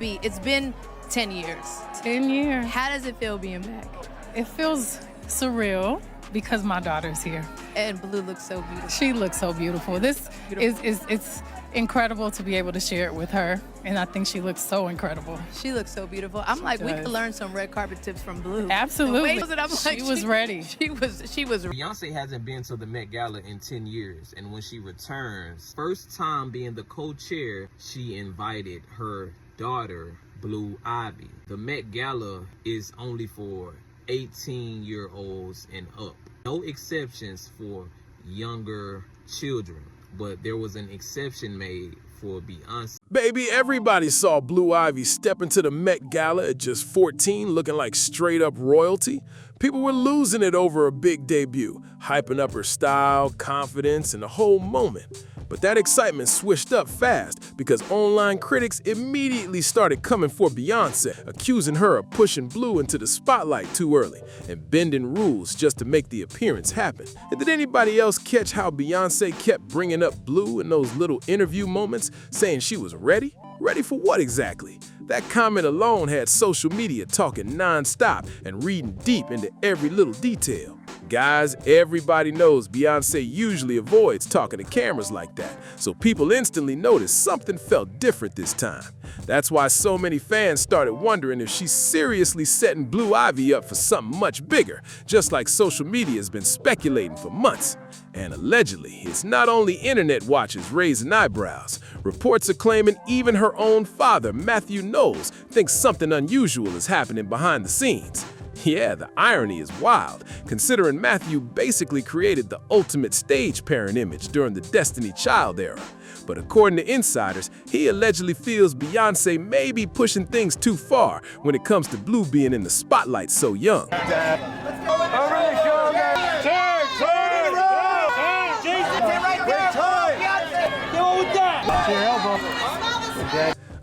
It's been 10 years. 10 years. How does it feel being back? It feels surreal because my daughter's here. And Blue looks so beautiful. She looks so beautiful. This is incredible to be able to share it with her, and I think she looks so incredible. She looks so beautiful. I'm like, we could learn some red carpet tips from Blue. Absolutely. She was ready. She was. Beyonce hasn't been to the Met Gala in 10 years, and when she returns, first time being the co-chair, she invited her daughter, Blue Ivy. The Met Gala is only for 18-year-olds and up. No exceptions for younger children, but there was an exception made for Beyonce. Baby, everybody saw Blue Ivy step into the Met Gala at just 14, looking like straight-up royalty. People were losing it over a big debut, hyping up her style, confidence, and the whole moment. But that excitement switched up fast because online critics immediately started coming for Beyonce, accusing her of pushing Blue into the spotlight too early and bending rules just to make the appearance happen. And did anybody else catch how Beyonce kept bringing up Blue in those little interview moments, saying she was ready? Ready for what exactly? That comment alone had social media talking non-stop and reading deep into every little detail. Guys, everybody knows Beyonce usually avoids talking to cameras like that, so people instantly noticed something felt different this time. That's why so many fans started wondering if she's seriously setting Blue Ivy up for something much bigger, just like social media has been speculating for months. And allegedly, it's not only internet watchers raising eyebrows. Reports are claiming even her own father, Matthew Knowles, thinks something unusual is happening behind the scenes. Yeah, the irony is wild, considering Matthew basically created the ultimate stage parent image during the Destiny Child era. But according to insiders, he allegedly feels Beyonce may be pushing things too far when it comes to Blue being in the spotlight so young.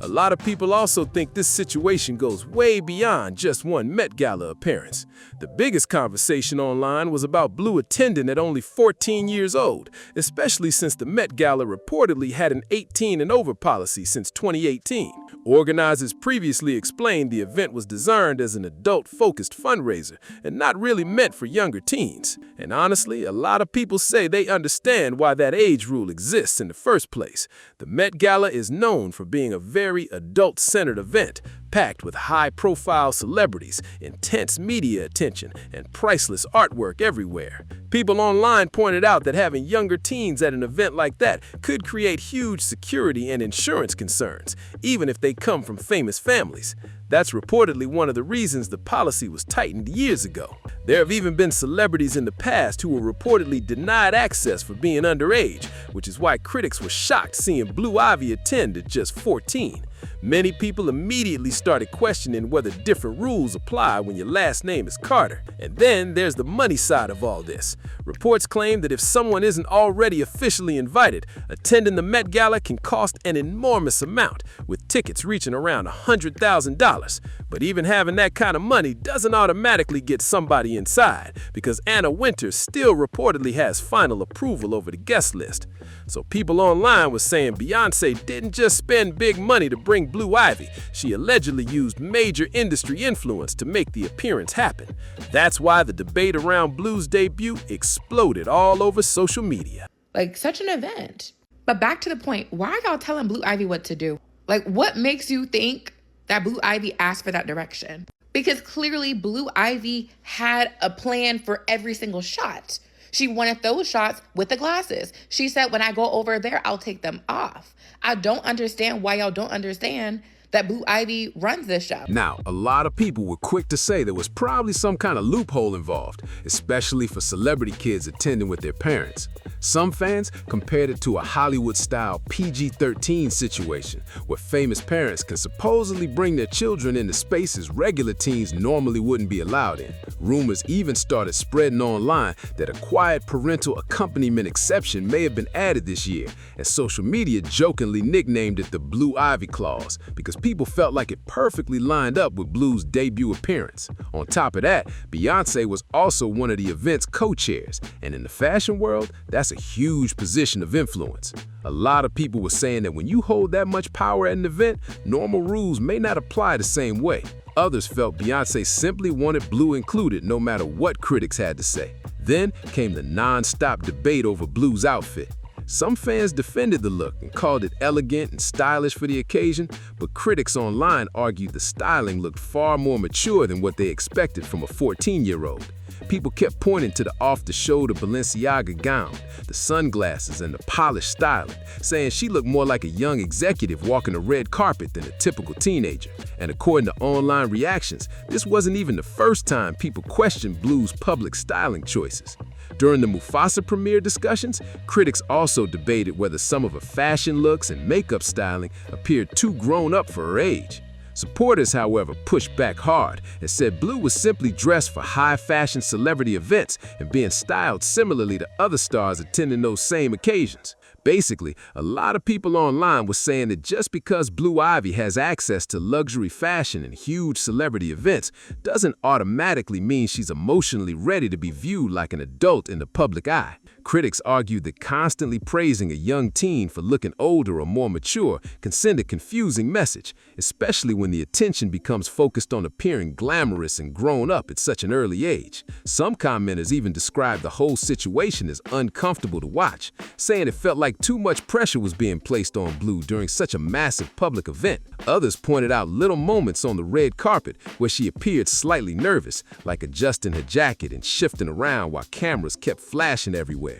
A lot of people also think this situation goes way beyond just one Met Gala appearance. The biggest conversation online was about Blue attending at only 14 years old, especially since the Met Gala reportedly had an 18 and over policy since 2018. Organizers previously explained the event was designed as an adult-focused fundraiser and not really meant for younger teens. And honestly, a lot of people say they understand why that age rule exists in the first place. The Met Gala is known for being a very adult-centered event, packed with high-profile celebrities, intense media attention, and priceless artwork everywhere. People online pointed out that having younger teens at an event like that could create huge security and insurance concerns, even if they come from famous families. That's reportedly one of the reasons the policy was tightened years ago. There have even been celebrities in the past who were reportedly denied access for being underage, which is why critics were shocked seeing Blue Ivy attend at just 14. Many people immediately started questioning whether different rules apply when your last name is Carter. And then there's the money side of all this. Reports claim that if someone isn't already officially invited, attending the Met Gala can cost an enormous amount, with tickets reaching around $100,000. But even having that kind of money doesn't automatically get somebody inside, because Anna Wintour still reportedly has final approval over the guest list. So people online were saying Beyonce didn't just spend big money to bring Blue Ivy, she allegedly used major industry influence to make the appearance happen. That's why the debate around Blue's debut exploded all over social media. Like, such an event. But back to the point, why are y'all telling Blue Ivy what to do? Like, what makes you think that Blue Ivy asked for that direction? Because clearly Blue Ivy had a plan for every single shot. She wanted those shots with the glasses. She said, when I go over there, I'll take them off. I don't understand why y'all don't understand that Blue Ivy runs this show. Now, a lot of people were quick to say there was probably some kind of loophole involved, especially for celebrity kids attending with their parents. Some fans compared it to a Hollywood-style PG-13 situation, where famous parents can supposedly bring their children into spaces regular teens normally wouldn't be allowed in. Rumors even started spreading online that a quiet parental accompaniment exception may have been added this year, and social media jokingly nicknamed it the Blue Ivy Clause, because people felt like it perfectly lined up with Blue's debut appearance. On top of that, Beyonce was also one of the event's co-chairs, and in the fashion world, that's a huge position of influence. A lot of people were saying that when you hold that much power at an event, normal rules may not apply the same way. Others felt Beyonce simply wanted Blue included no matter what critics had to say. Then came the non-stop debate over Blue's outfit. Some fans defended the look and called it elegant and stylish for the occasion, but critics online argued the styling looked far more mature than what they expected from a 14-year-old. People kept pointing to the off-the-shoulder Balenciaga gown, the sunglasses, and the polished styling, saying she looked more like a young executive walking a red carpet than a typical teenager. And according to online reactions, this wasn't even the first time people questioned Blue's public styling choices. During the Mufasa premiere discussions, critics also debated whether some of her fashion looks and makeup styling appeared too grown up for her age. Supporters, however, pushed back hard and said Blue was simply dressed for high-fashion celebrity events and being styled similarly to other stars attending those same occasions. Basically, a lot of people online were saying that just because Blue Ivy has access to luxury fashion and huge celebrity events doesn't automatically mean she's emotionally ready to be viewed like an adult in the public eye. Critics argued that constantly praising a young teen for looking older or more mature can send a confusing message, especially when the attention becomes focused on appearing glamorous and grown up at such an early age. Some commenters even described the whole situation as uncomfortable to watch, saying it felt like too much pressure was being placed on Blue during such a massive public event. Others pointed out little moments on the red carpet where she appeared slightly nervous, like adjusting her jacket and shifting around while cameras kept flashing everywhere.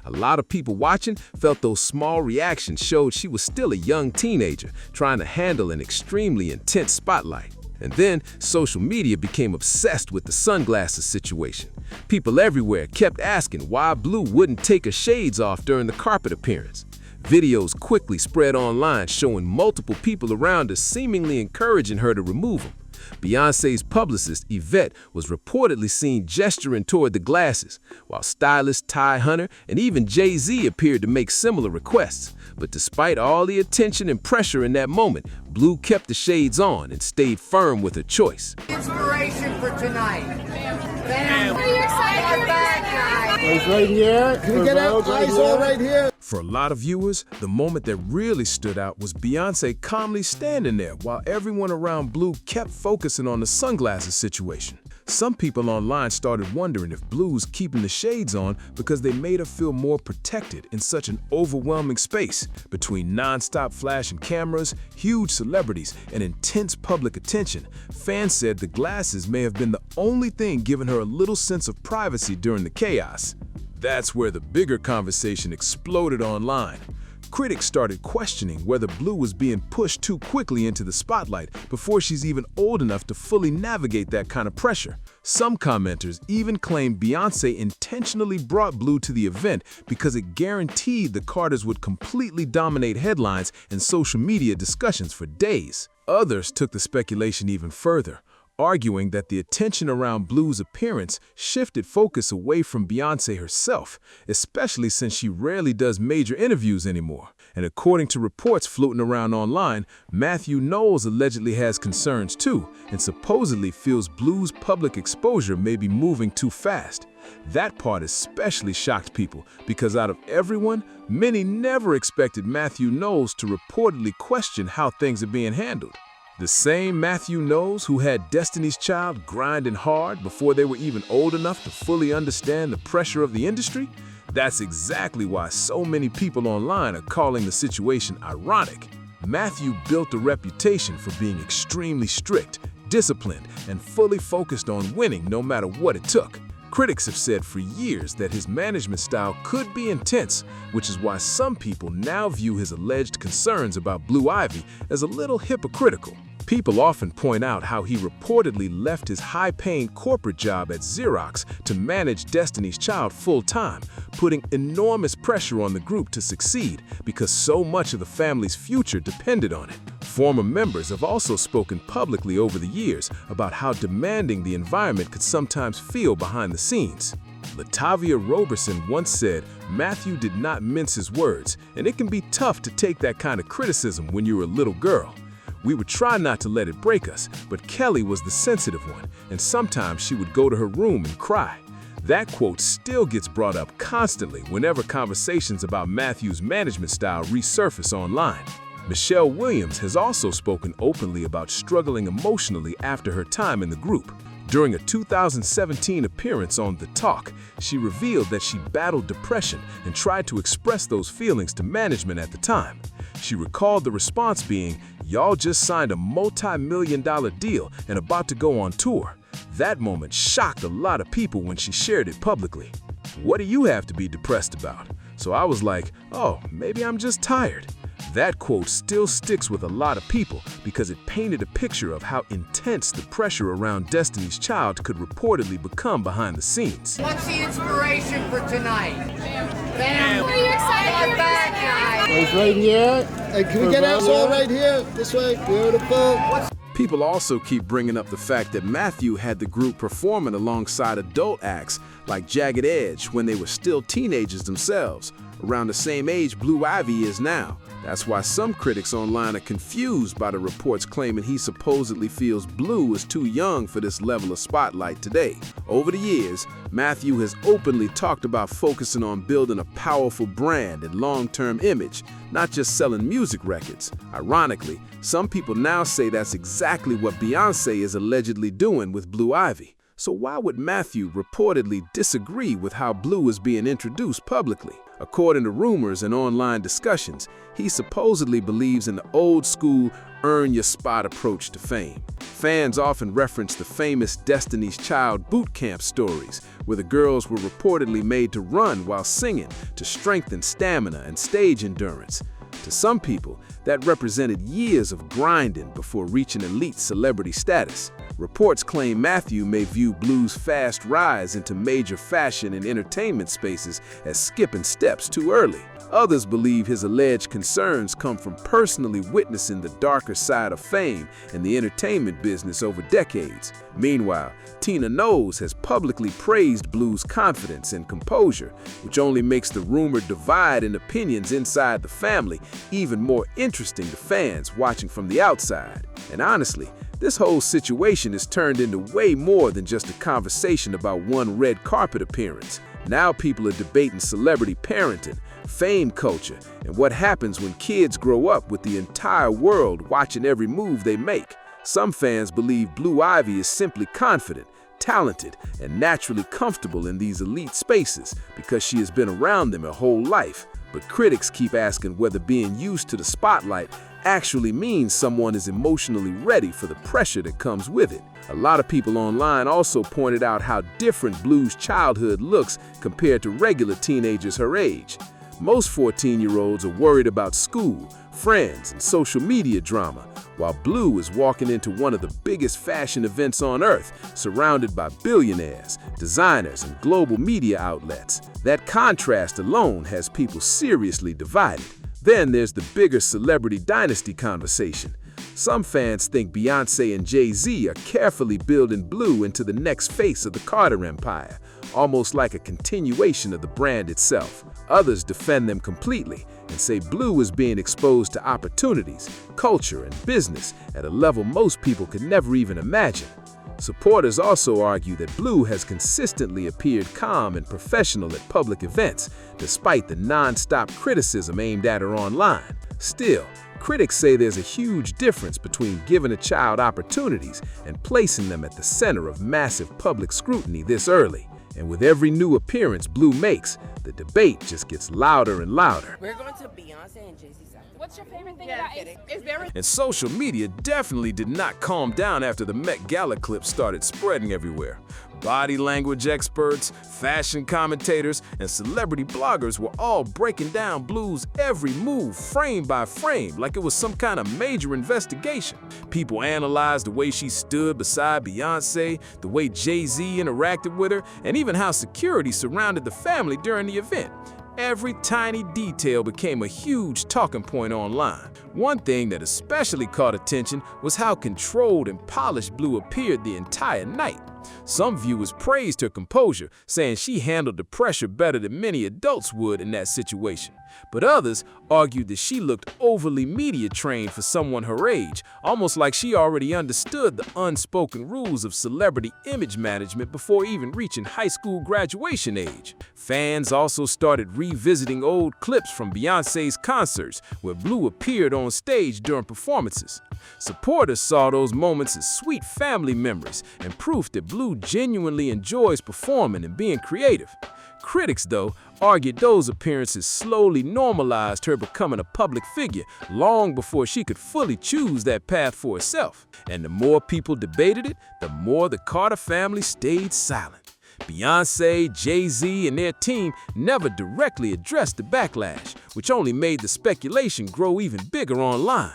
A lot of people watching felt those small reactions showed she was still a young teenager trying to handle an extremely intense spotlight. And then social media became obsessed with the sunglasses situation. People everywhere kept asking why Blue wouldn't take her shades off during the carpet appearance. Videos quickly spread online showing multiple people around her seemingly encouraging her to remove them. Beyonce's publicist, Yvette, was reportedly seen gesturing toward the glasses, while stylist Ty Hunter and even Jay-Z appeared to make similar requests. But despite all the attention and pressure in that moment, Blue kept the shades on and stayed firm with her choice. Inspiration for tonight. Bam. Where your side? Eyes right here. Can we get our eyes all right here? For a lot of viewers, the moment that really stood out was Beyonce calmly standing there while everyone around Blue kept focusing on the sunglasses situation. Some people online started wondering if Blue's keeping the shades on because they made her feel more protected in such an overwhelming space. Between non-stop flashing cameras, huge celebrities, and intense public attention, fans said the glasses may have been the only thing giving her a little sense of privacy during the chaos. That's where the bigger conversation exploded online. Critics started questioning whether Blue was being pushed too quickly into the spotlight before she's even old enough to fully navigate that kind of pressure. Some commenters even claimed Beyonce intentionally brought Blue to the event because it guaranteed the Carters would completely dominate headlines and social media discussions for days. Others took the speculation even further, arguing that the attention around Blue's appearance shifted focus away from Beyonce herself, especially since she rarely does major interviews anymore. And according to reports floating around online, Matthew Knowles allegedly has concerns too, and supposedly feels Blue's public exposure may be moving too fast. That part especially shocked people because out of everyone, many never expected Matthew Knowles to reportedly question how things are being handled. The same Matthew Knowles who had Destiny's Child grinding hard before they were even old enough to fully understand the pressure of the industry? That's exactly why so many people online are calling the situation ironic. Matthew built a reputation for being extremely strict, disciplined, and fully focused on winning no matter what it took. Critics have said for years that his management style could be intense, which is why some people now view his alleged concerns about Blue Ivy as a little hypocritical. People often point out how he reportedly left his high-paying corporate job at Xerox to manage Destiny's Child full-time, putting enormous pressure on the group to succeed because so much of the family's future depended on it. Former members have also spoken publicly over the years about how demanding the environment could sometimes feel behind the scenes. Latavia Roberson once said, "Matthew did not mince his words, and it can be tough to take that kind of criticism when you're a little girl." We would try not to let it break us, but Kelly was the sensitive one, and sometimes she would go to her room and cry. That quote still gets brought up constantly whenever conversations about Matthew's management style resurface online. Michelle Williams has also spoken openly about struggling emotionally after her time in the group. During a 2017 appearance on The Talk, she revealed that she battled depression and tried to express those feelings to management at the time. She recalled the response being, "Y'all just signed a multi-million-dollar deal and about to go on tour." That moment shocked a lot of people when she shared it publicly. "What do you have to be depressed about?" So I was like, "Oh, maybe I'm just tired." That quote still sticks with a lot of people because it painted a picture of how intense the pressure around Destiny's Child could reportedly become behind the scenes. What's the inspiration for tonight? Bam. Where your side guys? It's right here. Hey, can we get us all right here? This way. Beautiful. People also keep bringing up the fact that Matthew had the group performing alongside adult acts like Jagged Edge when they were still teenagers themselves, around the same age Blue Ivy is now. That's why some critics online are confused by the reports claiming he supposedly feels Blue is too young for this level of spotlight today. Over the years, Matthew has openly talked about focusing on building a powerful brand and long-term image, not just selling music records. Ironically, some people now say that's exactly what Beyonce is allegedly doing with Blue Ivy. So why would Matthew reportedly disagree with how Blue is being introduced publicly? According to rumors and online discussions, he supposedly believes in the old-school earn-your-spot approach to fame. Fans often reference the famous Destiny's Child boot camp stories, where the girls were reportedly made to run while singing to strengthen stamina and stage endurance. To some people, that represented years of grinding before reaching elite celebrity status. Reports claim Matthew may view Blue's fast rise into major fashion and entertainment spaces as skipping steps too early. Others believe his alleged concerns come from personally witnessing the darker side of fame and the entertainment business over decades. Meanwhile, Tina Knowles has publicly praised Blue's confidence and composure, which only makes the rumored divide in opinions inside the family even more interesting to fans watching from the outside. And honestly, this whole situation has turned into way more than just a conversation about one red carpet appearance. Now people are debating celebrity parenting, fame culture, and what happens when kids grow up with the entire world watching every move they make. Some fans believe Blue Ivy is simply confident, talented, and naturally comfortable in these elite spaces because she has been around them her whole life. But critics keep asking whether being used to the spotlight actually means someone is emotionally ready for the pressure that comes with it. A lot of people online also pointed out how different Blue's childhood looks compared to regular teenagers her age. Most 14-year-olds are worried about school, friends, and social media drama, while Blue is walking into one of the biggest fashion events on earth, surrounded by billionaires, designers, and global media outlets. That contrast alone has people seriously divided. Then there's the bigger celebrity dynasty conversation. Some fans think Beyonce and Jay-Z are carefully building Blue into the next face of the Carter empire, almost like a continuation of the brand itself. Others defend them completely and say Blue is being exposed to opportunities, culture, and business at a level most people could never even imagine. Supporters also argue that Blue has consistently appeared calm and professional at public events, despite the non-stop criticism aimed at her online. Still, critics say there's a huge difference between giving a child opportunities and placing them at the center of massive public scrutiny this early. And with every new appearance Blue makes, the debate just gets louder and louder. We're going to Beyonce and Jay-Z's. What's your favorite thing about Ace? Is there And social media definitely did not calm down after the Met Gala clip started spreading everywhere. Body language experts, fashion commentators, and celebrity bloggers were all breaking down Blue's every move frame by frame like it was some kind of major investigation. People analyzed the way she stood beside Beyonce, the way Jay-Z interacted with her, and even how security surrounded the family during the event. Every tiny detail became a huge talking point online. One thing that especially caught attention was how controlled and polished Blue appeared the entire night. Some viewers praised her composure, saying she handled the pressure better than many adults would in that situation. But others argued that she looked overly media-trained for someone her age, almost like she already understood the unspoken rules of celebrity image management before even reaching high school graduation age. Fans also started revisiting old clips from Beyonce's concerts, where Blue appeared on stage during performances. Supporters saw those moments as sweet family memories and proof that Blue genuinely enjoys performing and being creative. Critics, though, argued those appearances slowly normalized her becoming a public figure long before she could fully choose that path for herself. And the more people debated it, the more the Carter family stayed silent. Beyonce, Jay-Z, and their team never directly addressed the backlash, which only made the speculation grow even bigger online.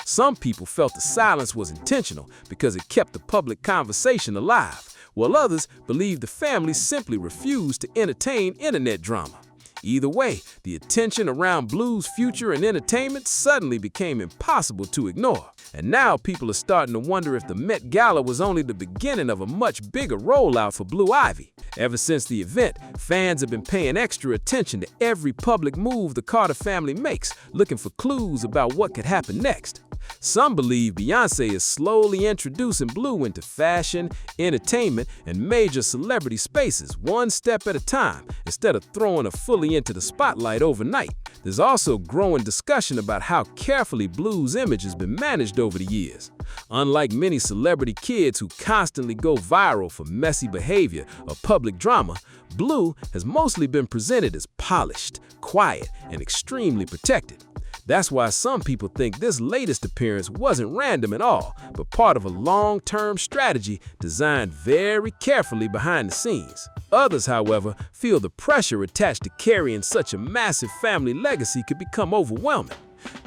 Some people felt the silence was intentional because it kept the public conversation alive, while others believed the family simply refused to entertain internet drama. Either way, the attention around Blue's future in entertainment suddenly became impossible to ignore. And now people are starting to wonder if the Met Gala was only the beginning of a much bigger rollout for Blue Ivy. Ever since the event, fans have been paying extra attention to every public move the Carter family makes, looking for clues about what could happen next. Some believe Beyonce is slowly introducing Blue into fashion, entertainment, and major celebrity spaces, one step at a time, instead of throwing her fully into the spotlight overnight. There's also growing discussion about how carefully Blue's image has been managed over the years. Unlike many celebrity kids who constantly go viral for messy behavior or public drama, Blue has mostly been presented as polished, quiet, and extremely protected. That's why some people think this latest appearance wasn't random at all, but part of a long-term strategy designed very carefully behind the scenes. Others, however, feel the pressure attached to carrying such a massive family legacy could become overwhelming.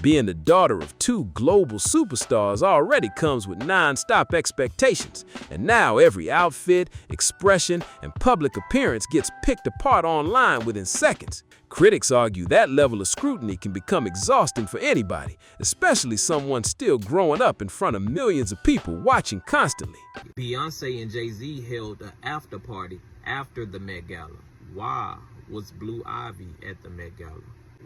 Being the daughter of two global superstars already comes with non-stop expectations, and now every outfit, expression, and public appearance gets picked apart online within seconds. Critics argue that level of scrutiny can become exhausting for anybody, especially someone still growing up in front of millions of people watching constantly. Beyonce and Jay-Z held an after party after the Met Gala. Why was Blue Ivy at the Met Gala?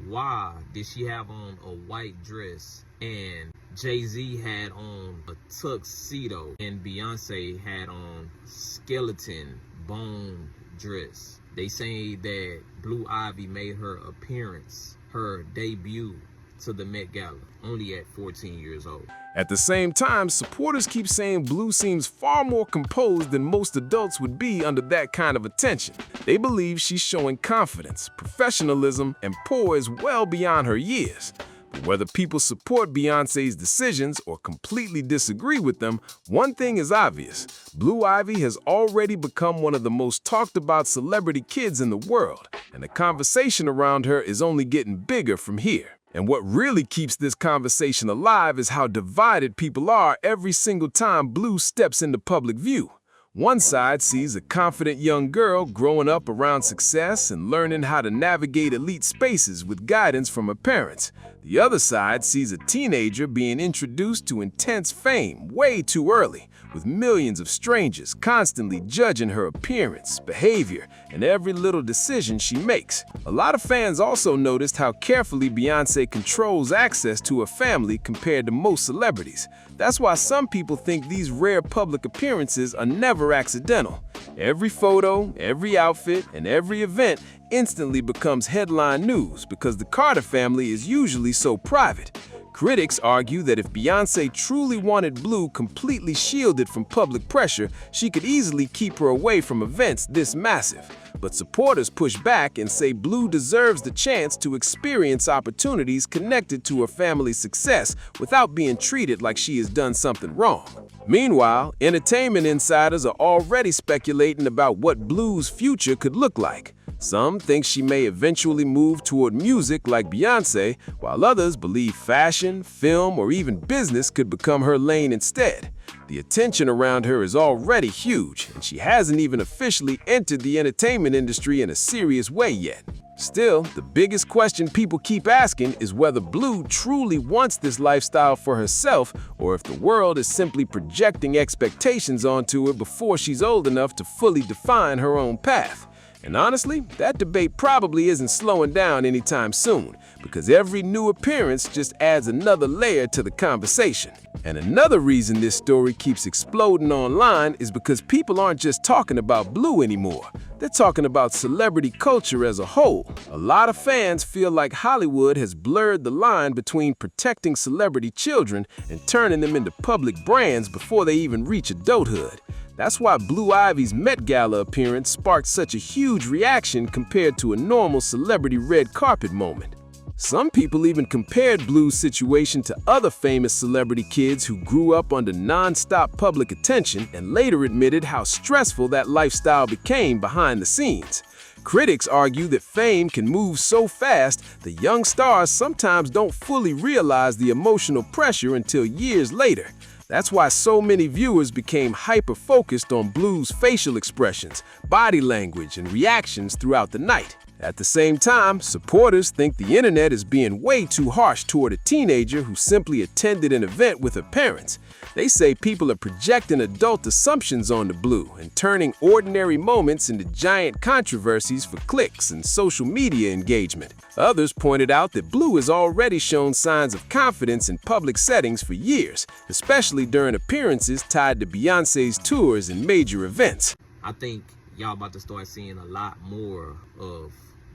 Why did she have on a white dress and Jay-Z had on a tuxedo and Beyonce had on skeleton bone dress? They say that Blue Ivy made her appearance, her debut to the Met Gala, only at 14 years old. At the same time, supporters keep saying Blue seems far more composed than most adults would be under that kind of attention. They believe she's showing confidence, professionalism, and poise well beyond her years. But whether people support Beyonce's decisions or completely disagree with them, one thing is obvious. Blue Ivy has already become one of the most talked about celebrity kids in the world, and the conversation around her is only getting bigger from here. And what really keeps this conversation alive is how divided people are every single time Blue steps into public view. One side sees a confident young girl growing up around success and learning how to navigate elite spaces with guidance from her parents. The other side sees a teenager being introduced to intense fame way too early, with millions of strangers constantly judging her appearance, behavior, and every little decision she makes. A lot of fans also noticed how carefully Beyonce controls access to her family compared to most celebrities. That's why some people think these rare public appearances are never accidental. Every photo, every outfit, and every event instantly becomes headline news because the Carter family is usually so private. Critics argue that if Beyonce truly wanted Blue completely shielded from public pressure, she could easily keep her away from events this massive. But supporters push back and say Blue deserves the chance to experience opportunities connected to her family's success without being treated like she has done something wrong. Meanwhile, entertainment insiders are already speculating about what Blue's future could look like. Some think she may eventually move toward music like Beyonce, while others believe fashion, film, or even business could become her lane instead. The attention around her is already huge, and she hasn't even officially entered the entertainment industry in a serious way yet. Still, the biggest question people keep asking is whether Blue truly wants this lifestyle for herself or if the world is simply projecting expectations onto her before she's old enough to fully define her own path. And honestly, that debate probably isn't slowing down anytime soon, because every new appearance just adds another layer to the conversation. And another reason this story keeps exploding online is because people aren't just talking about Blue anymore. They're talking about celebrity culture as a whole. A lot of fans feel like Hollywood has blurred the line between protecting celebrity children and turning them into public brands before they even reach adulthood. That's why Blue Ivy's Met Gala appearance sparked such a huge reaction compared to a normal celebrity red carpet moment. Some people even compared Blue's situation to other famous celebrity kids who grew up under non-stop public attention and later admitted how stressful that lifestyle became behind the scenes. Critics argue that fame can move so fast that young stars sometimes don't fully realize the emotional pressure until years later. That's why so many viewers became hyper-focused on Blue's facial expressions, body language, and reactions throughout the night. At the same time, supporters think the internet is being way too harsh toward a teenager who simply attended an event with her parents. They say people are projecting adult assumptions onto Blue and turning ordinary moments into giant controversies for clicks and social media engagement. Others pointed out that Blue has already shown signs of confidence in public settings for years, especially during appearances tied to Beyonce's tours and major events. I think y'all about to start seeing a lot more of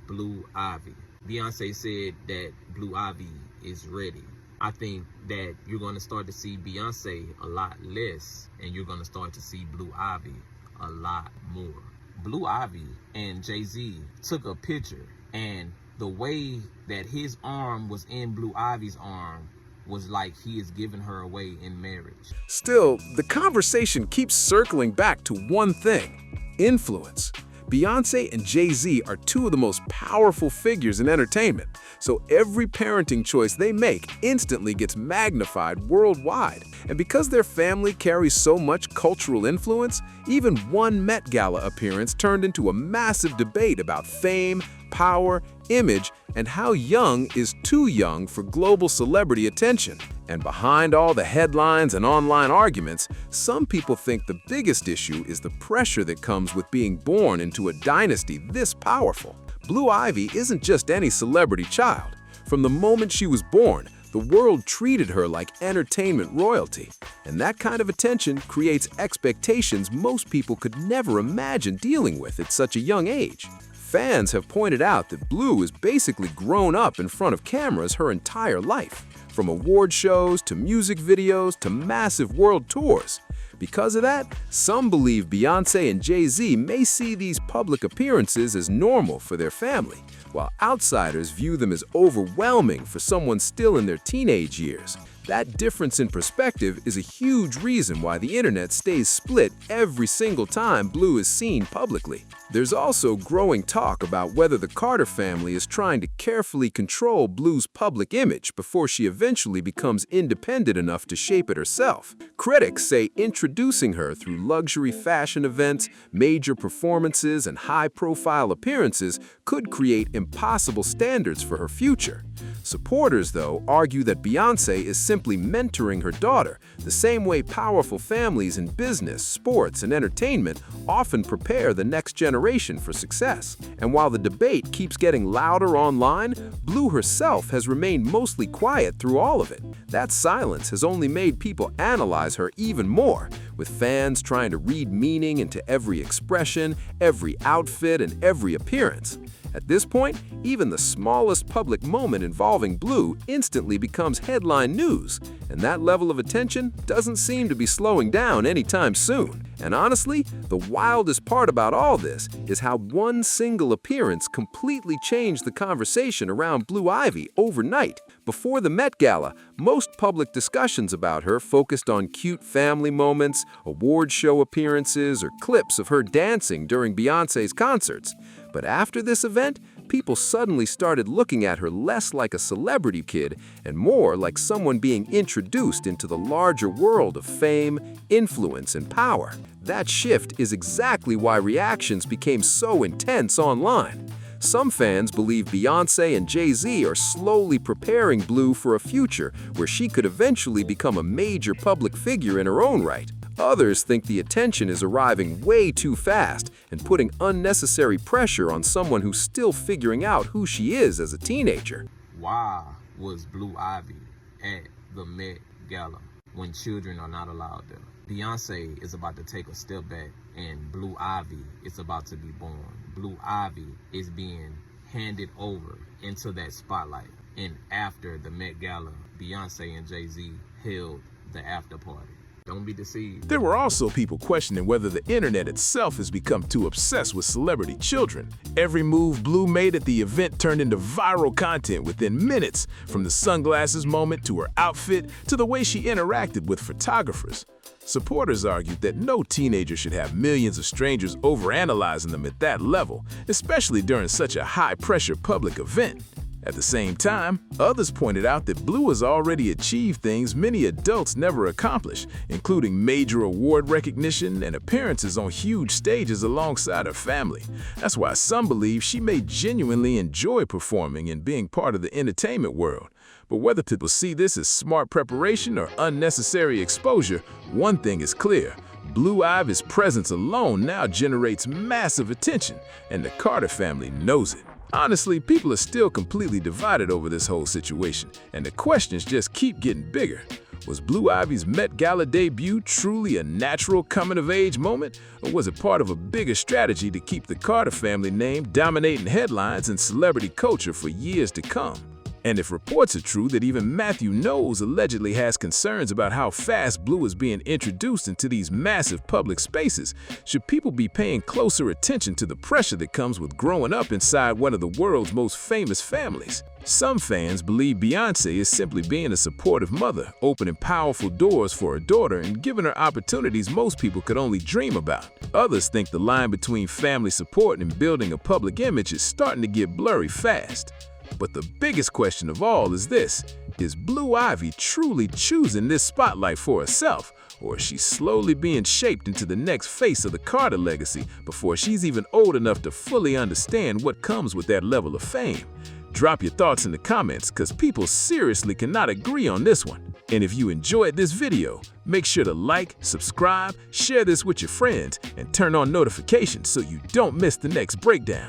Blue Ivy. Beyonce said that Blue Ivy is ready. I think that you're going to start to see Beyonce a lot less, and you're going to start to see Blue Ivy a lot more. Blue Ivy and Jay-Z took a picture, and the way that his arm was in Blue Ivy's arm was like he is giving her away in marriage. Still, the conversation keeps circling back to one thing: influence. Beyonce and Jay-Z are two of the most powerful figures in entertainment, so every parenting choice they make instantly gets magnified worldwide. And because their family carries so much cultural influence, even one Met Gala appearance turned into a massive debate about fame, power, image, and how young is too young for global celebrity attention. And behind all the headlines and online arguments, some people think the biggest issue is the pressure that comes with being born into a dynasty this powerful. Blue Ivy isn't just any celebrity child. From the moment she was born, the world treated her like entertainment royalty. And that kind of attention creates expectations most people could never imagine dealing with at such a young age. Fans have pointed out that Blue has basically grown up in front of cameras her entire life, from award shows to music videos to massive world tours. Because of that, some believe Beyonce and Jay-Z may see these public appearances as normal for their family, while outsiders view them as overwhelming for someone still in their teenage years. That difference in perspective is a huge reason why the internet stays split every single time Blue is seen publicly. There's also growing talk about whether the Carter family is trying to carefully control Blue's public image before she eventually becomes independent enough to shape it herself. Critics say introducing her through luxury fashion events, major performances, and high-profile appearances could create impossible standards for her future. Supporters, though, argue that Beyonce is simply mentoring her daughter, the same way powerful families in business, sports, and entertainment often prepare the next generation for success. And while the debate keeps getting louder online, Blue herself has remained mostly quiet through all of it. That silence has only made people analyze her even more, with fans trying to read meaning into every expression, every outfit, and every appearance. At this point, even the smallest public moment involving Blue instantly becomes headline news, and that level of attention doesn't seem to be slowing down anytime soon. And honestly, the wildest part about all this is how one single appearance completely changed the conversation around Blue Ivy overnight. Before the Met Gala, most public discussions about her focused on cute family moments, award show appearances, or clips of her dancing during Beyonce's concerts. But after this event, people suddenly started looking at her less like a celebrity kid and more like someone being introduced into the larger world of fame, influence, and power. That shift is exactly why reactions became so intense online. Some fans believe Beyonce and Jay-Z are slowly preparing Blue for a future where she could eventually become a major public figure in her own right. Others think the attention is arriving way too fast and putting unnecessary pressure on someone who's still figuring out who she is as a teenager. Why was Blue Ivy at the Met Gala when children are not allowed there? Beyonce is about to take a step back and Blue Ivy is about to be born. Blue Ivy is being handed over into that spotlight. And after the Met Gala, Beyonce and Jay-Z held the after party. Don't be deceived. There were also people questioning whether the internet itself has become too obsessed with celebrity children. Every move Blue made at the event turned into viral content within minutes, from the sunglasses moment to her outfit to the way she interacted with photographers. Supporters argued that no teenager should have millions of strangers overanalyzing them at that level, especially during such a high-pressure public event. At the same time, others pointed out that Blue has already achieved things many adults never accomplish, including major award recognition and appearances on huge stages alongside her family. That's why some believe she may genuinely enjoy performing and being part of the entertainment world. But whether people see this as smart preparation or unnecessary exposure, one thing is clear. Blue Ivy's presence alone now generates massive attention, and the Carter family knows it. Honestly, people are still completely divided over this whole situation, and the questions just keep getting bigger. Was Blue Ivy's Met Gala debut truly a natural coming-of-age moment, or was it part of a bigger strategy to keep the Carter family name dominating headlines and celebrity culture for years to come? And if reports are true that even Matthew Knowles allegedly has concerns about how fast Blue is being introduced into these massive public spaces, should people be paying closer attention to the pressure that comes with growing up inside one of the world's most famous families? Some fans believe Beyonce is simply being a supportive mother, opening powerful doors for her daughter and giving her opportunities most people could only dream about. Others think the line between family support and building a public image is starting to get blurry fast. But the biggest question of all is this: is Blue Ivy truly choosing this spotlight for herself, or is she slowly being shaped into the next face of the Carter legacy before she's even old enough to fully understand what comes with that level of fame? Drop your thoughts in the comments, because people seriously cannot agree on this one. And if you enjoyed this video, make sure to like, subscribe, share this with your friends, and turn on notifications so you don't miss the next breakdown.